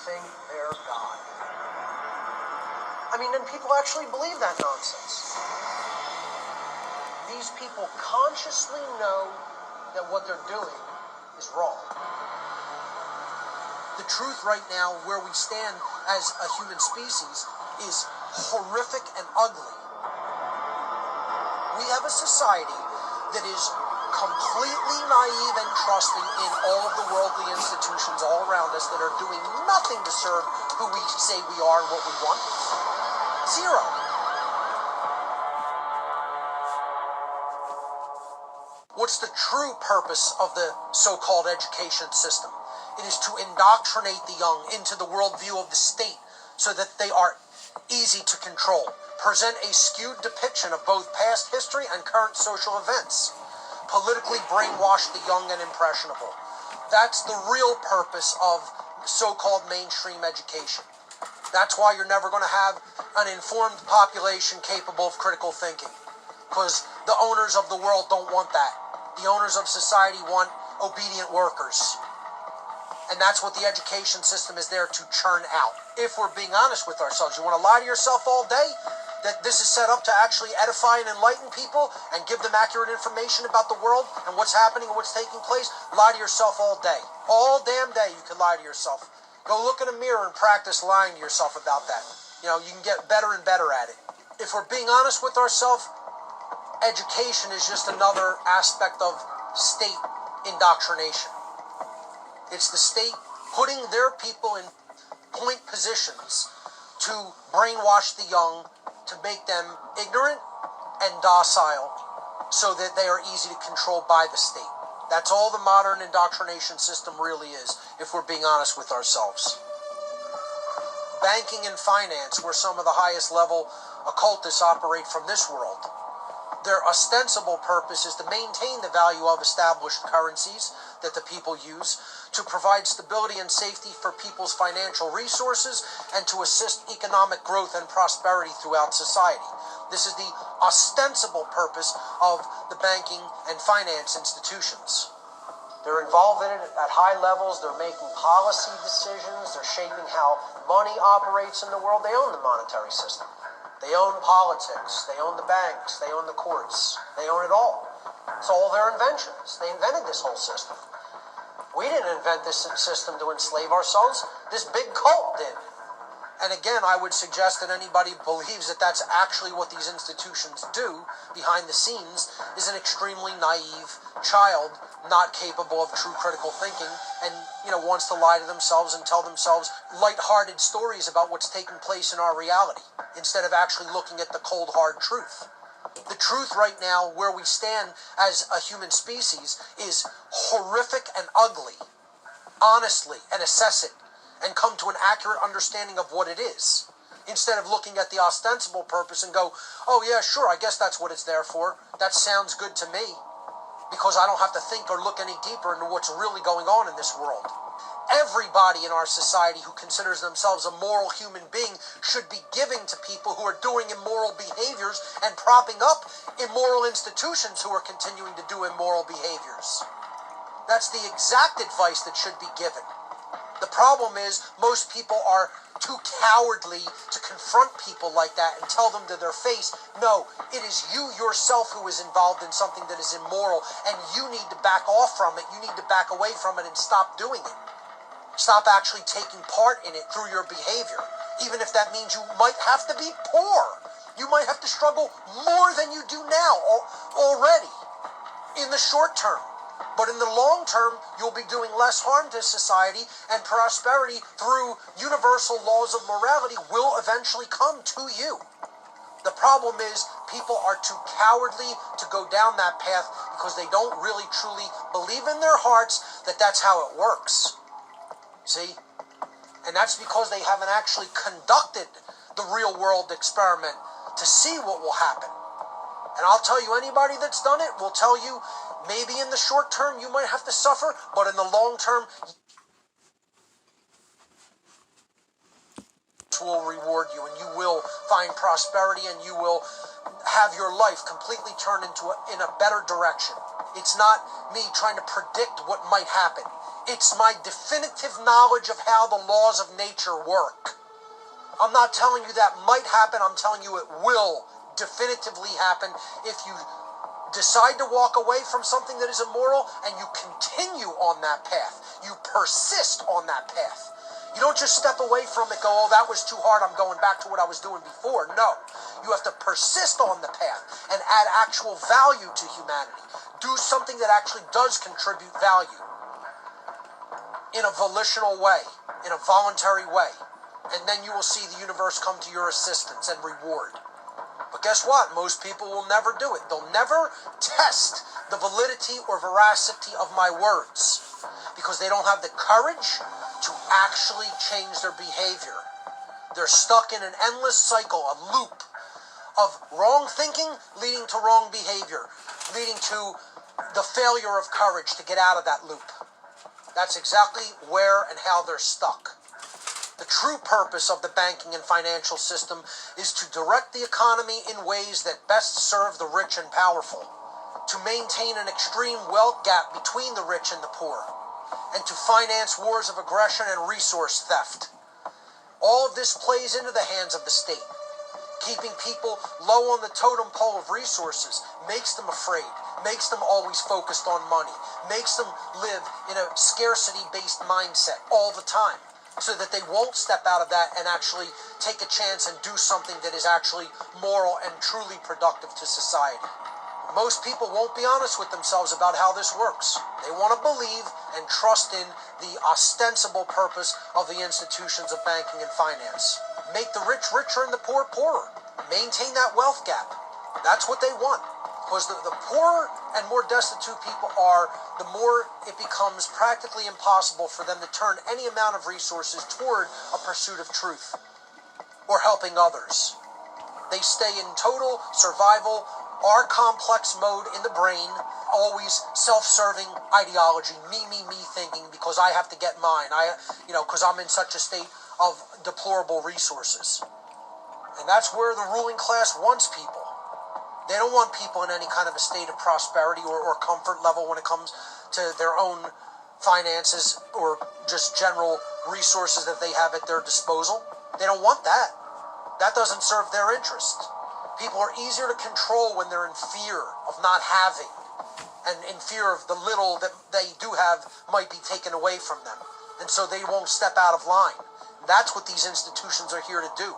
think they're God. I mean, and people actually believe that nonsense. These people consciously know that what they're doing is wrong. The truth right now, where we stand as a human species, is horrific and ugly. We have a society that is completely naive and trusting in all of the worldly institutions all around us that are doing nothing to serve who we say we are and what we want. Zero. What's the true purpose of the so-called education system? It is to indoctrinate the young into the worldview of the state so that they are easy to control, present a skewed depiction of both past history and current social events, politically brainwash the young and impressionable. That's the real purpose of so-called mainstream education. That's why you're never going to have an informed population capable of critical thinking, because the owners of the world don't want that. The owners of society want obedient workers. And that's what the education system is there to churn out. If we're being honest with ourselves, you want to lie to yourself all day that this is set up to actually edify and enlighten people and give them accurate information about the world and what's happening and what's taking place, lie to yourself all day. All damn day you can lie to yourself. Go look in a mirror and practice lying to yourself about that. You know, you can get better and better at it. If we're being honest with ourselves, education is just another aspect of state indoctrination. It's the state putting their people in point positions to brainwash the young, to make them ignorant and docile so that they are easy to control by the state. That's all the modern indoctrination system really is, if we're being honest with ourselves. Banking and finance, where some of the highest level occultists operate from this world, their ostensible purpose is to maintain the value of established currencies that the people use, to provide stability and safety for people's financial resources, and to assist economic growth and prosperity throughout society. This is the ostensible purpose of the banking and finance institutions. They're involved in it at high levels. They're making policy decisions. They're shaping how money operates in the world. They own the monetary system. They own politics. They own the banks. They own the courts. They own it all. It's all their inventions. They invented this whole system. We didn't invent this system to enslave ourselves. This big cult did. And again, I would suggest that anybody who believes that that's actually what these institutions do behind the scenes is an extremely naive child, not capable of true critical thinking, and wants to lie to themselves and tell themselves light-hearted stories about what's taking place in our reality, instead of actually looking at the cold, hard truth. The truth right now, where we stand as a human species, is horrific and ugly. Honestly, and assess it, and come to an accurate understanding of what it is, instead of looking at the ostensible purpose and go, oh yeah, sure, I guess that's what it's there for. That sounds good to me, because I don't have to think or look any deeper into what's really going on in this world. Everybody in our society who considers themselves a moral human being should be giving to people who are doing immoral behaviors and propping up immoral institutions who are continuing to do immoral behaviors. That's the exact advice that should be given. The problem is most people are too cowardly to confront people like that and tell them to their face, no, it is you yourself who is involved in something that is immoral, and you need to back off from it. You need to back away from it and stop doing it. Stop actually taking part in it through your behavior, even if that means you might have to be poor. You might have to struggle more than you do now already in the short term. But in the long term, you'll be doing less harm to society, and prosperity through universal laws of morality will eventually come to you. The problem is people are too cowardly to go down that path because they don't really truly believe in their hearts that that's how it works. See? And that's because they haven't actually conducted the real world experiment to see what will happen. And I'll tell you, anybody that's done it will tell you, maybe in the short term you might have to suffer, but in the long term, it will reward you, and you will find prosperity, and you will have your life completely turned in a better direction. It's not me trying to predict what might happen. It's my definitive knowledge of how the laws of nature work. I'm not telling you that might happen. I'm telling you it will definitively happen if you decide to walk away from something that is immoral and you continue on that path. You persist on that path. You don't just step away from it, go, oh, that was too hard, I'm going back to what I was doing before. No. You have to persist on the path and add actual value to humanity. Do something that actually does contribute value in a volitional way, in a voluntary way. And then you will see the universe come to your assistance and reward. But guess what? Most people will never do it. They'll never test the validity or veracity of my words because they don't have the courage to actually change their behavior. They're stuck in an endless cycle, a loop of wrong thinking leading to wrong behavior, leading to the failure of courage to get out of that loop. That's exactly where and how they're stuck. The true purpose of the banking and financial system is to direct the economy in ways that best serve the rich and powerful, to maintain an extreme wealth gap between the rich and the poor, and to finance wars of aggression and resource theft. All of this plays into the hands of the state. Keeping people low on the totem pole of resources makes them afraid, makes them always focused on money, makes them live in a scarcity-based mindset all the time, so that they won't step out of that and actually take a chance and do something that is actually moral and truly productive to society. Most people won't be honest with themselves about how this works. They want to believe and trust in the ostensible purpose of the institutions of banking and finance. Make the rich richer and the poor poorer. Maintain that wealth gap. That's what they want. Because the poorer and more destitute people are, the more it becomes practically impossible for them to turn any amount of resources toward a pursuit of truth or helping others. They stay in total survival, our complex mode in the brain, always self-serving ideology, me thinking because I have to get mine. Because I'm in such a state of deplorable resources. And that's where the ruling class wants people. They don't want people in any kind of a state of prosperity or comfort level when it comes to their own finances or just general resources that they have at their disposal. They don't want that. That doesn't serve their interest. People are easier to control when they're in fear of not having and in fear of the little that they do have might be taken away from them. And so they won't step out of line. That's what these institutions are here to do.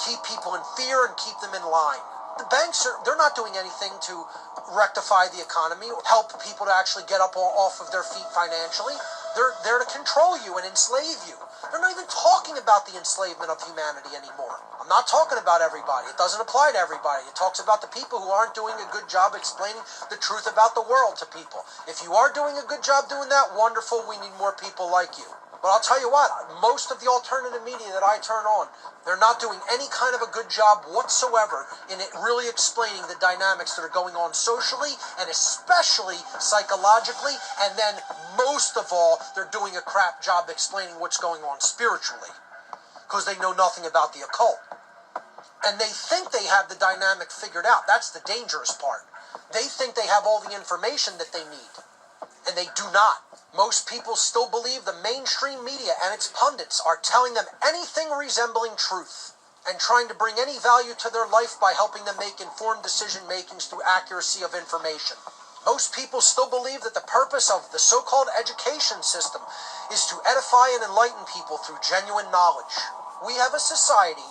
Keep people in fear and keep them in line. The banks, they're not doing anything to rectify the economy or help people to actually get up off of their feet financially. They're there to control you and enslave you. They're not even talking about the enslavement of humanity anymore. I'm not talking about everybody. It doesn't apply to everybody. It talks about the people who aren't doing a good job explaining the truth about the world to people. If you are doing a good job doing that, wonderful. We need more people like you. But I'll tell you what, most of the alternative media that I turn on, they're not doing any kind of a good job whatsoever in it really explaining the dynamics that are going on socially and especially psychologically. And then most of all, they're doing a crap job explaining what's going on spiritually because they know nothing about the occult. And they think they have the dynamic figured out. That's the dangerous part. They think they have all the information that they need. And they do not. Most people still believe the mainstream media and its pundits are telling them anything resembling truth and trying to bring any value to their life by helping them make informed decision-makings through accuracy of information. Most people still believe that the purpose of the so-called education system is to edify and enlighten people through genuine knowledge. We have a society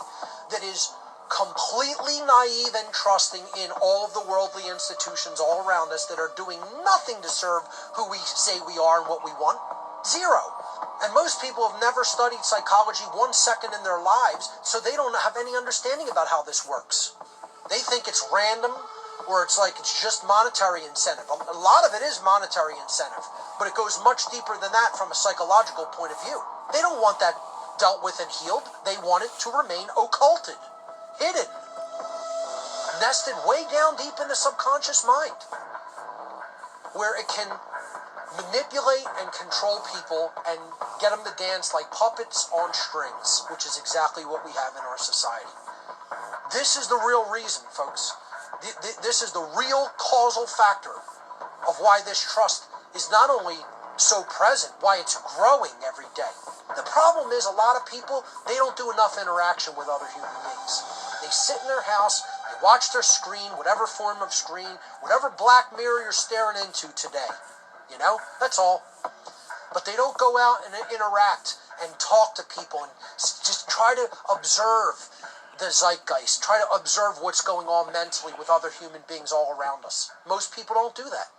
that is completely naive and trusting in all of the worldly institutions all around us that are doing nothing to serve who we say we are and what we want. Zero. And most people have never studied psychology 1 second in their lives, so they don't have any understanding about how this works. They think it's random, or it's just monetary incentive. A lot of it is monetary incentive, but it goes much deeper than that from a psychological point of view. They don't want that dealt with and healed. They want it to remain occulted. Hidden, nested way down deep in the subconscious mind, where it can manipulate and control people and get them to dance like puppets on strings, which is exactly what we have in our society. This is the real reason, folks. This is the real causal factor of why this trust is not only so present, why it's growing every day. The problem is a lot of people, they don't do enough interaction with other human beings. They sit in their house, they watch their screen, whatever form of screen, whatever Black Mirror you're staring into today. You know, that's all. But they don't go out and interact and talk to people and just try to observe the zeitgeist, try to observe what's going on mentally with other human beings all around us. Most people don't do that.